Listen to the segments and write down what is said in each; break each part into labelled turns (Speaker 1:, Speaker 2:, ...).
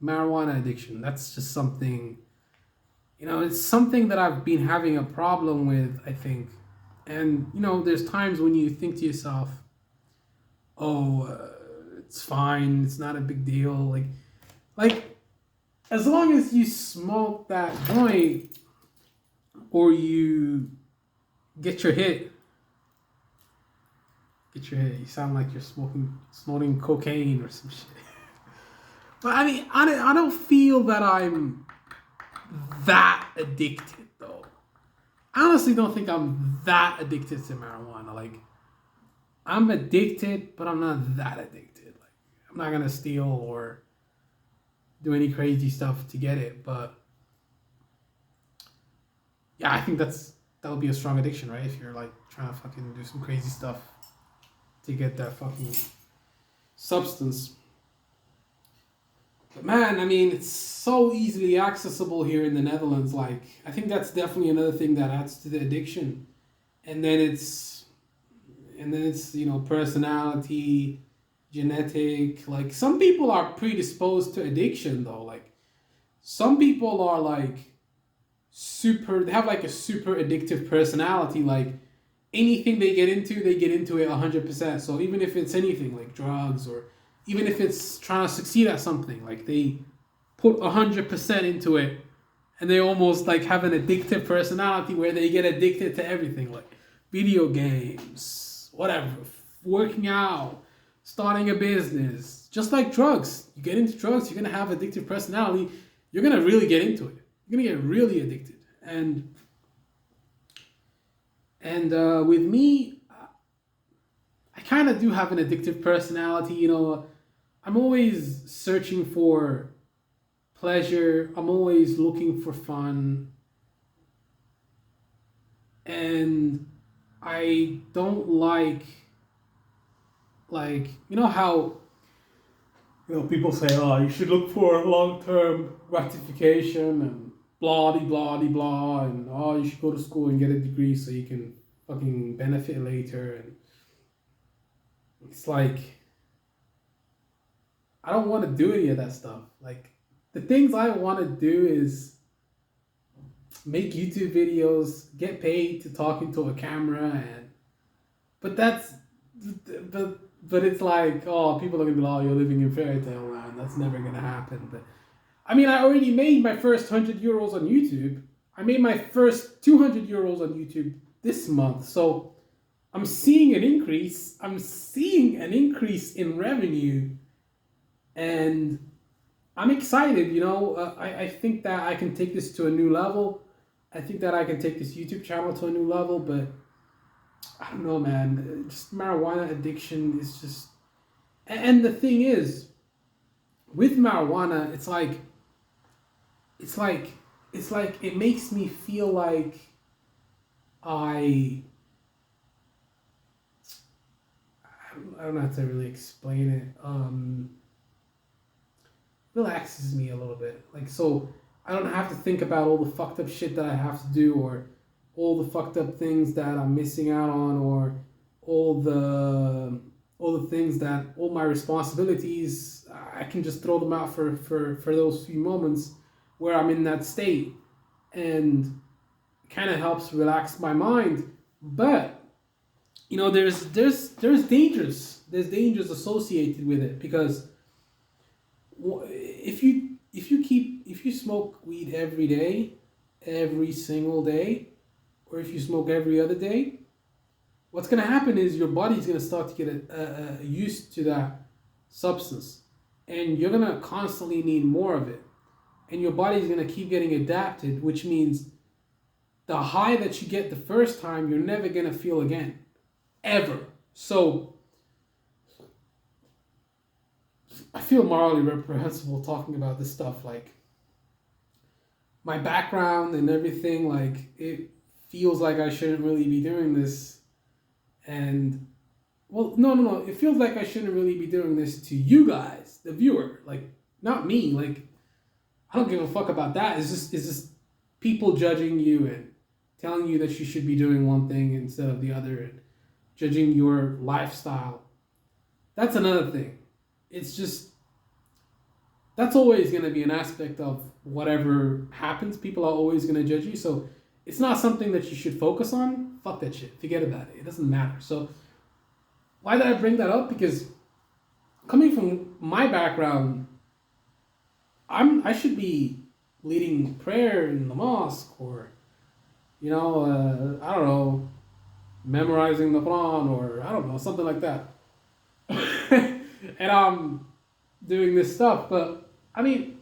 Speaker 1: marijuana addiction. That's just something, it's something that I've been having a problem with, I think. And, there's times when you think to yourself, oh, it's fine, it's not a big deal. Like, as long as you smoke that joint or you get your hit, you sound like you're snorting cocaine or some shit. But I mean, I don't feel that I'm that addicted though. I honestly don't think I'm that addicted to marijuana. Like, I'm addicted, but I'm not that addicted. Like, I'm not gonna steal or do any crazy stuff to get it. But yeah, I think that would be a strong addiction, right? If you're like trying to fucking do some crazy stuff to get that fucking substance. But man, I mean, it's so easily accessible here in the Netherlands. Like, I think that's definitely another thing that adds to the addiction. And then it's, personality, genetic. Like, some people are predisposed to addiction though. Like, some people are like they have like a super addictive personality. Like, anything they get into it 100%. So even if it's anything like drugs, or even if it's trying to succeed at something, like they put 100% into it, and they almost like have an addictive personality where they get addicted to everything, like video games, whatever, working out, starting a business, just like drugs. You get into drugs, you're gonna have addictive personality. You're gonna really get into it. You're gonna get really addicted. And with me, I kind of do have an addictive personality. I'm always searching for pleasure. I'm always looking for fun. And I don't like how, people say, oh, you should look for long-term gratification and blah, blah, blah, and oh, you should go to school and get a degree so you can fucking benefit later. And it's like, I don't want to do any of that stuff. Like, the things I want to do is make YouTube videos, get paid to talk into a camera, but it's like, oh, people are gonna be like, oh, you're living in fairy tale land. That's never gonna happen. But I mean, I already made my first €100 on YouTube. I made my first €200 on YouTube this month. So I'm seeing an increase. I'm seeing an increase in revenue, and I'm excited. I think that I can take this to a new level. I think that I can take this YouTube channel to a new level, but I don't know, man. Just marijuana addiction is just... And the thing is, with marijuana, it's like it makes me feel like I don't know how to really explain it. Relaxes me a little bit. Like, so I don't have to think about all the fucked up shit that I have to do, or all the fucked up things that I'm missing out on, or all the things that, all my responsibilities, I can just throw them out for those few moments where I'm in that state, and it kind of helps relax my mind. But there's dangers. There's dangers associated with it, because if you smoke weed every day, every single day, or if you smoke every other day, what's going to happen is your body's going to start to get used to that substance, and you're going to constantly need more of it, and your body's going to keep getting adapted, which means the high that you get the first time, you're never going to feel again, ever. So I feel morally reprehensible talking about this stuff. Like, my background and everything, like, it feels like I shouldn't really be doing this. And, well, no. It feels like I shouldn't really be doing this to you guys, the viewer. Like, not me. Like, I don't give a fuck about that. It's just people judging you and telling you that you should be doing one thing instead of the other, and judging your lifestyle. That's another thing. It's just, that's always going to be an aspect of whatever happens. People are always going to judge you. So it's not something that you should focus on. Fuck that shit. Forget about it. It doesn't matter. So why did I bring that up? Because coming from my background, I should be leading prayer in the mosque, or I don't know, memorizing the Quran, or I don't know, something like that. And I'm doing this stuff, but I mean,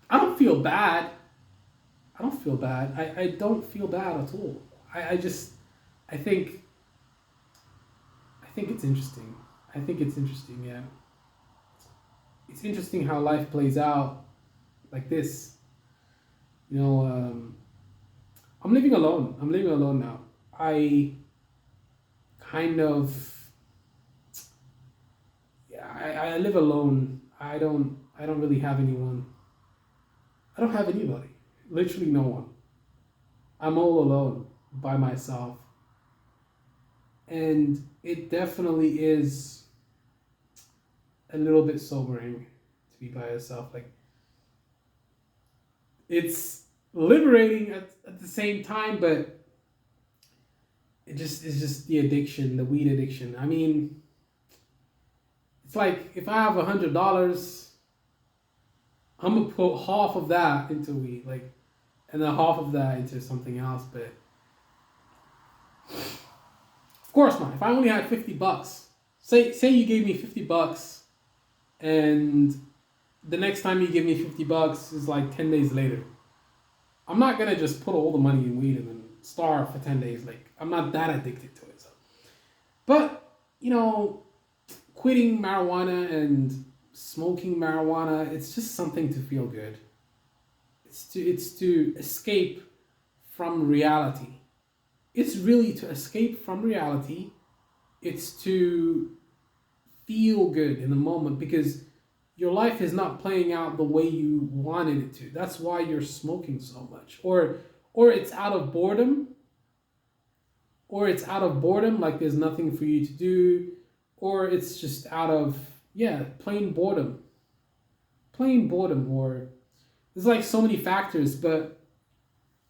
Speaker 1: I don't feel bad. I don't feel bad. I don't feel bad at all. I just, I think, I think it's interesting. I think it's interesting, yeah. It's interesting how life plays out like this. You know, I'm living alone. I'm living alone now. I kind of, yeah, I live alone. I don't really have anyone. I don't have anybody. Literally no one. I'm all alone by myself. And it definitely is a little bit sobering to be by yourself. Like, it's liberating at the same time, but it's just the addiction, the weed addiction. I mean, it's like if I have $100, I'm gonna put half of that into weed, like, and then half of that into something else. But of course not. If I only had $50, say you gave me $50, and the next time you give me $50 is like 10 days later. I'm not gonna just put all the money in weed and then starve for 10 days. Like, I'm not that addicted to it. So. But, quitting marijuana and smoking marijuana, it's just something to feel good. It's to escape from reality. It's really to escape from reality. It's to feel good in the moment, because your life is not playing out the way you wanted it to. That's why you're smoking so much. Or it's out of boredom. Or it's out of boredom, like there's nothing for you to do. Or it's just out of, plain boredom. Plain boredom. Or there's like so many factors, but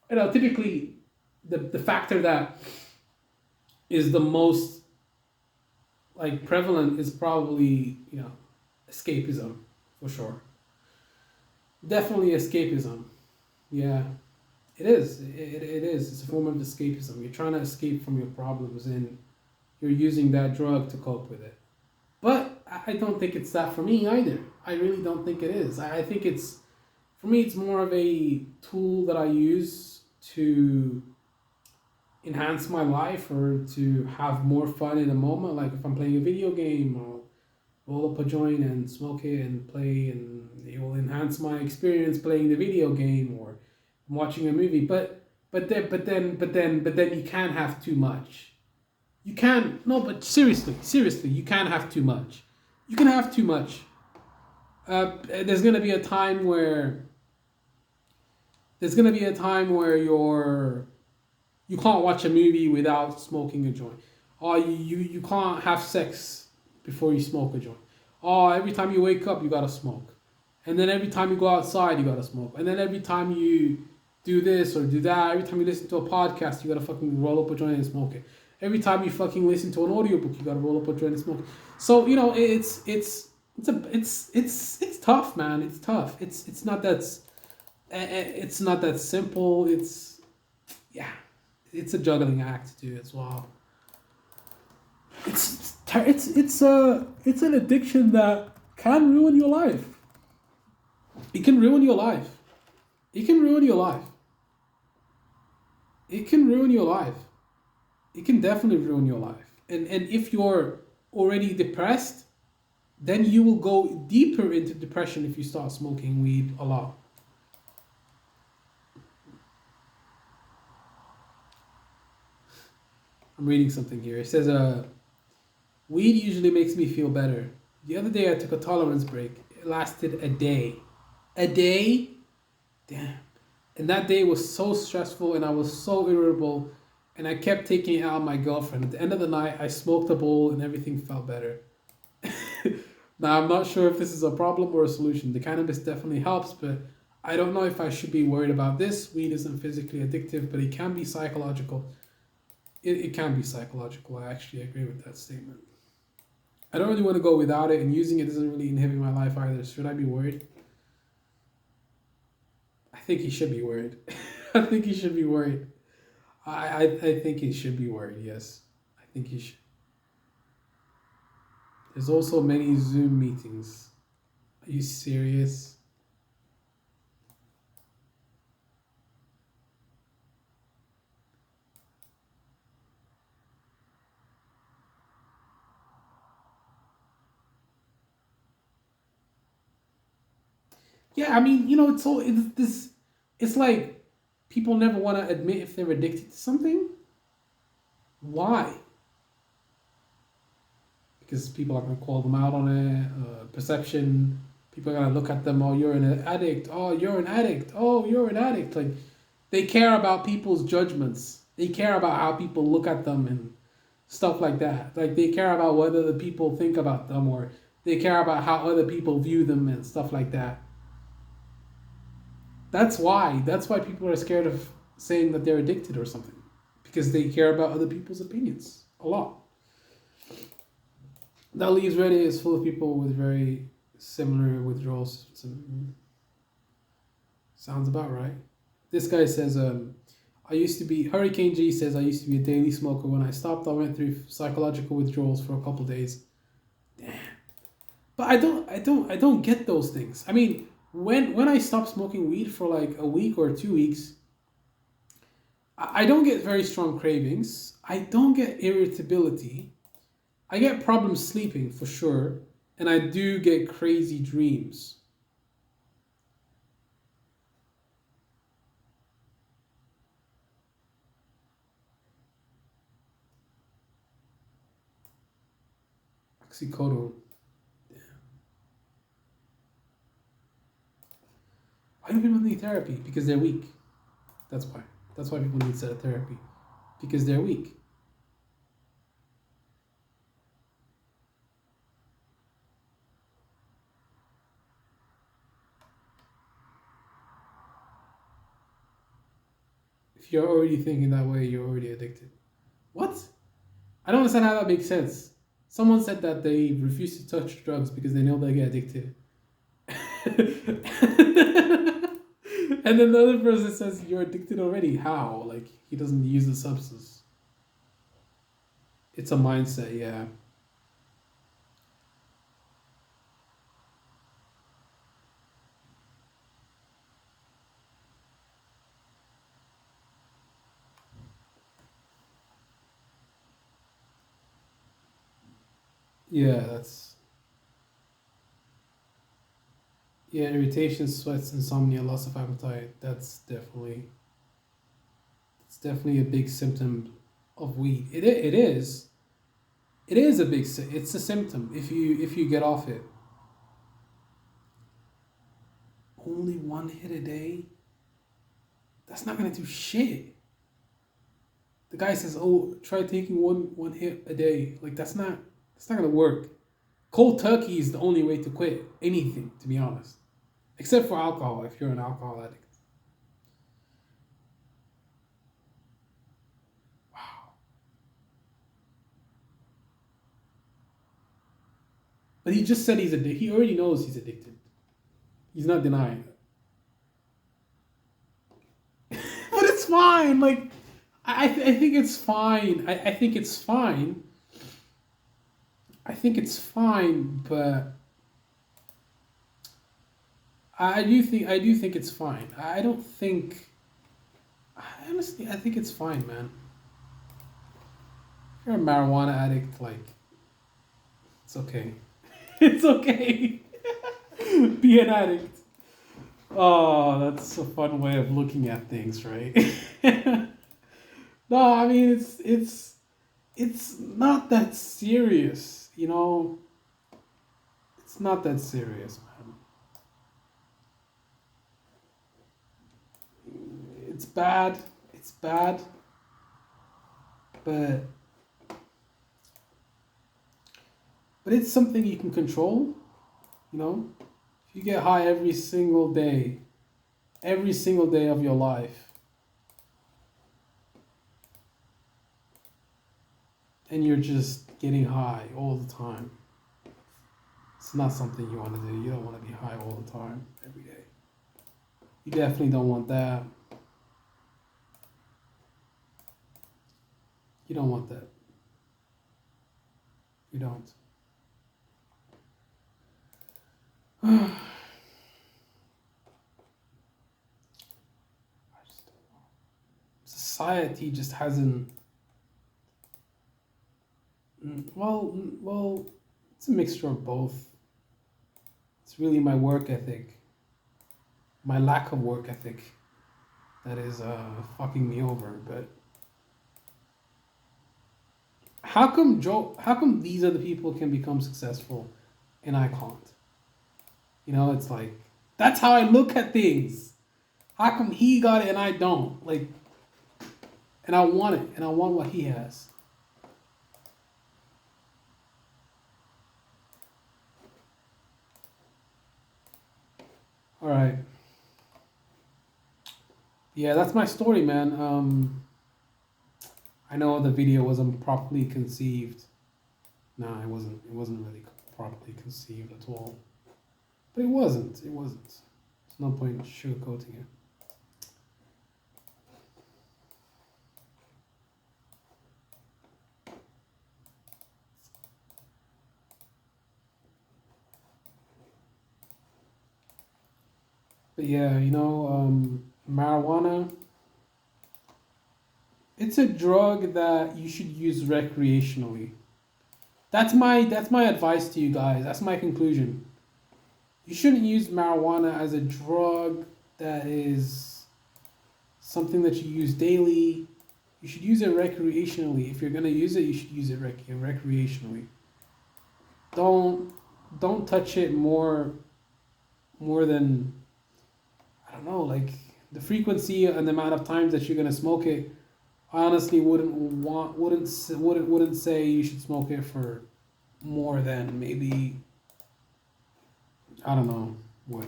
Speaker 1: typically the factor that is the most like prevalent is probably, escapism, for sure. Definitely escapism. Yeah, it is. It is. It's a form of escapism. You're trying to escape from your problems, and you're using that drug to cope with it. But I don't think it's that for me either. I really don't think it is. I think for me, it's more of a tool that I use to enhance my life, or to have more fun in a moment. Like if I'm playing a video game, or roll up a joint and smoke it and play, and it will enhance my experience playing the video game, or I'm watching a movie. But then you can't have too much. You can't. No, but seriously, you can't have too much. You can have too much. There's gonna be a time where you can't watch a movie without smoking a joint. Or you can't have sex before you smoke a joint. Or every time you wake up, you gotta smoke. And then every time you go outside, you gotta smoke. And then every time you do this or do that, every time you listen to a podcast, you gotta fucking roll up a joint and smoke it. Every time you fucking listen to an audiobook, you gotta roll up a joint and smoke it. So, it's tough, man. It's tough. It's not that simple. It's a juggling act to do as well. It's an addiction that can ruin your life. It can ruin your life. It can ruin your life. It can ruin your life. It can definitely ruin your life. And if you're already depressed, then you will go deeper into depression if you start smoking weed a lot. I'm reading something here. It says, weed usually makes me feel better. The other day I took a tolerance break. It lasted a day. A day? Damn. And that day was so stressful, and I was so irritable, and I kept taking it out on my girlfriend. At the end of the night, I smoked a bowl and everything felt better. Now, I'm not sure if this is a problem or a solution. The cannabis definitely helps, but I don't know if I should be worried about this. Weed isn't physically addictive, but it can be psychological. It can be psychological. I actually agree with that statement. I don't really want to go without it, and using it doesn't really inhibit my life either. Should I be worried? I think he should be worried. I think he should be worried. I think he should be worried, yes. I think he should. There's also many Zoom meetings. Are you serious? Yeah, I mean, it's this. It's like people never want to admit if they're addicted to something. Why? Because people are gonna call them out on it. Perception. People are gonna look at them. Oh, you're an addict. Oh, you're an addict. Oh, you're an addict. Like they care about people's judgments. They care about how people look at them and stuff like that. Like they care about whether the people think about them or they care about how other people view them and stuff like that. That's why. That's why people are scared of saying that they're addicted or something. Because they care about other people's opinions a lot. That leaves Reddit is full of people with very similar withdrawals. Sounds about right. This guy says, I used to be Hurricane G says I used to be a daily smoker. When I stopped, I went through psychological withdrawals for a couple days. Damn. But I don't get those things. I mean, when I stop smoking weed for like a week or 2 weeks, I don't get very strong cravings. I don't get irritability. I get problems sleeping for sure, and I do get crazy dreams. Oxycodone. Why do people need therapy? Because they're weak. That's why. That's why people need set therapy. Because they're weak. If you're already thinking that way, you're already addicted. What? I don't understand how that makes sense. Someone said that they refuse to touch drugs because they know they get addicted. And then the other person says you're addicted already. How? Like he doesn't use the substance. It's a mindset, yeah. Yeah, that's yeah, irritation, sweats, insomnia, loss of appetite. It's definitely a big symptom of weed. It is. It is a it's a symptom if you get off it. Only one hit a day? That's not gonna do shit. The guy says, "Oh, try taking one hit a day." Like that's not gonna work. Cold turkey is the only way to quit anything, to be honest, except for alcohol. If you're an alcohol addict, wow. But he just said he's addicted. He already knows he's addicted. He's not denying it. But it's fine. Like I think it's fine. I think it's fine. I think it's fine, but I do think it's fine. I don't think. Honestly, I think it's fine, man. If you're a marijuana addict, like it's okay. It's okay. Be an addict. Oh, that's a fun way of looking at things, right? No, I mean it's not that serious, you know. It's not that serious, man. It's bad. It's bad, but it's something you can control. You know, if you get high every single day of your life, and you're just getting high all the time, it's not something you want to do. You don't want to be high all the time, every day. You definitely don't want that. You don't want that. You don't. Society just hasn't. Well, it's a mixture of both. It's really my work ethic, my lack of work ethic, that is fucking me over. But how come Joe? How come these other people can become successful, and I can't? You know, it's like that's how I look at things. How come he got it and I don't? Like, and I want it, and I want what he has. All right. Yeah, that's my story, man. I know the video wasn't properly conceived. Nah, it wasn't. It wasn't really properly conceived at all. But it wasn't. It wasn't. There's no point in sugarcoating it. But yeah, marijuana. It's a drug that you should use recreationally. That's my advice to you guys. That's my conclusion. You shouldn't use marijuana as a drug that is something that you use daily. You should use it recreationally. If you're gonna use it, you should use it recreationally. Don't don't touch it more than, I don't know, like the frequency and the amount of times that you're gonna smoke it. I honestly wouldn't say you should smoke it for more than maybe, I don't know what.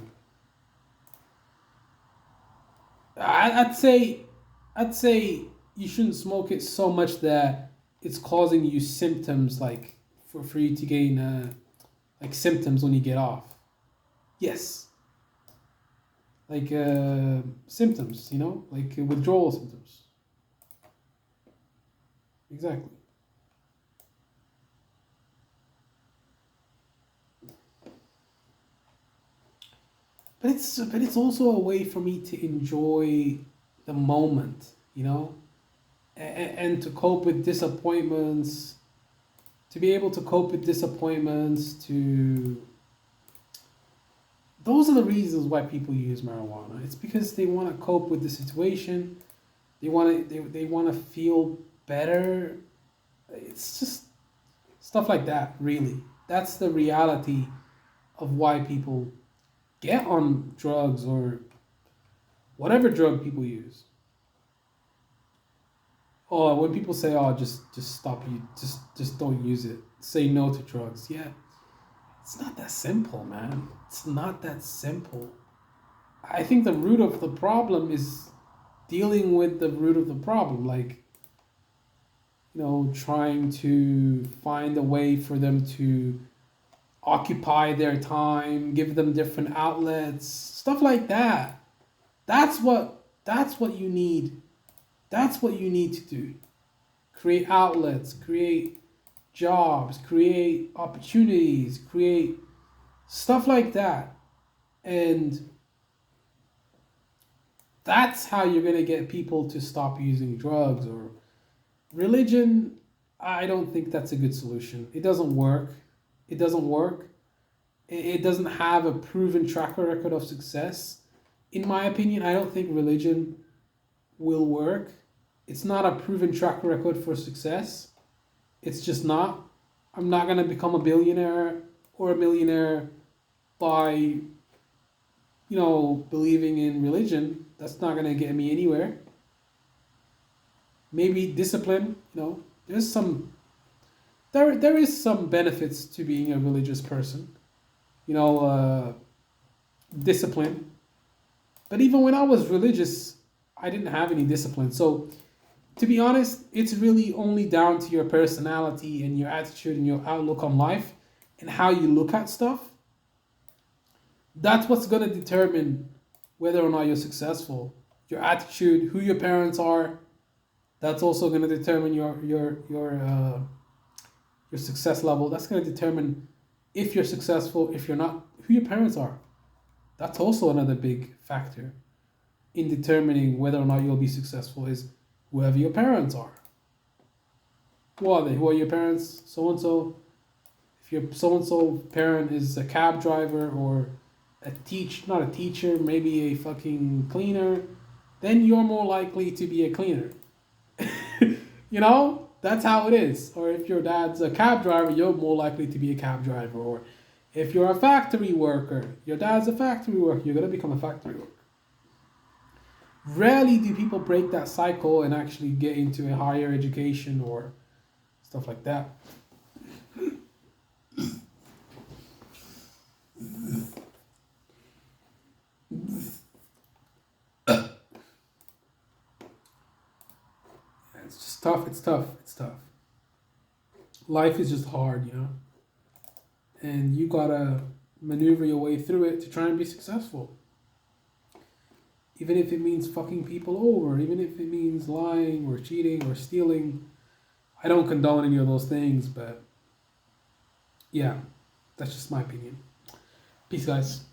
Speaker 1: I'd say you shouldn't smoke it so much that it's causing you symptoms, like for you to gain like symptoms when you get off. Yes, like symptoms, like withdrawal symptoms. Exactly. But it's also a way for me to enjoy the moment, and to cope with disappointments, to be able to cope with disappointments, to those are the reasons why people use marijuana. It's because they want to cope with the situation. They want to feel better. It's just stuff like that, really. That's the reality of why people get on drugs or whatever drug people use. Oh, when people say, "Oh, just stop, you just don't use it. Say no to drugs." Yeah, it's not that simple, man. It's not that simple. I think the root of the problem is dealing with the root of the problem, like, trying to find a way for them to occupy their time, give them different outlets, stuff like that. That's what you need. That's what you need to do. Create outlets, create jobs, create opportunities, create stuff like that. And that's how you're going to get people to stop using drugs or religion. I don't think that's a good solution. It doesn't work. It doesn't work. It doesn't have a proven track record of success. In my opinion, I don't think religion will work. It's not a proven track record for success. It's just not. I'm not going to become a billionaire or a millionaire by, believing in religion. That's not going to get me anywhere. Maybe discipline, there's some there is some benefits to being a religious person. you know, discipline. But even when I was religious, I didn't have any discipline. So to be honest, it's really only down to your personality and your attitude and your outlook on life and how you look at stuff. That's what's going to determine whether or not you're successful. Your attitude, who your parents are, that's also going to determine your success level. That's going to determine if you're successful, if you're not, who your parents are. That's also another big factor in determining whether or not you'll be successful is whoever your parents are. Who are they? Who are your parents? So and so. If your so and so parent is a cab driver or not a teacher, maybe a fucking cleaner, then you're more likely to be a cleaner. You know, that's how it is. Or if your dad's a cab driver, you're more likely to be a cab driver. Or if you're a factory worker, your dad's a factory worker, you're gonna become a factory worker. Rarely do people break that cycle and actually get into a higher education or stuff like that. It's just tough. It's tough. It's tough. Life is just hard, you know? And you gotta maneuver your way through it to try and be successful. Even if it means fucking people over, even if it means lying or cheating or stealing. I don't condone any of those things, but yeah, that's just my opinion. Peace, guys.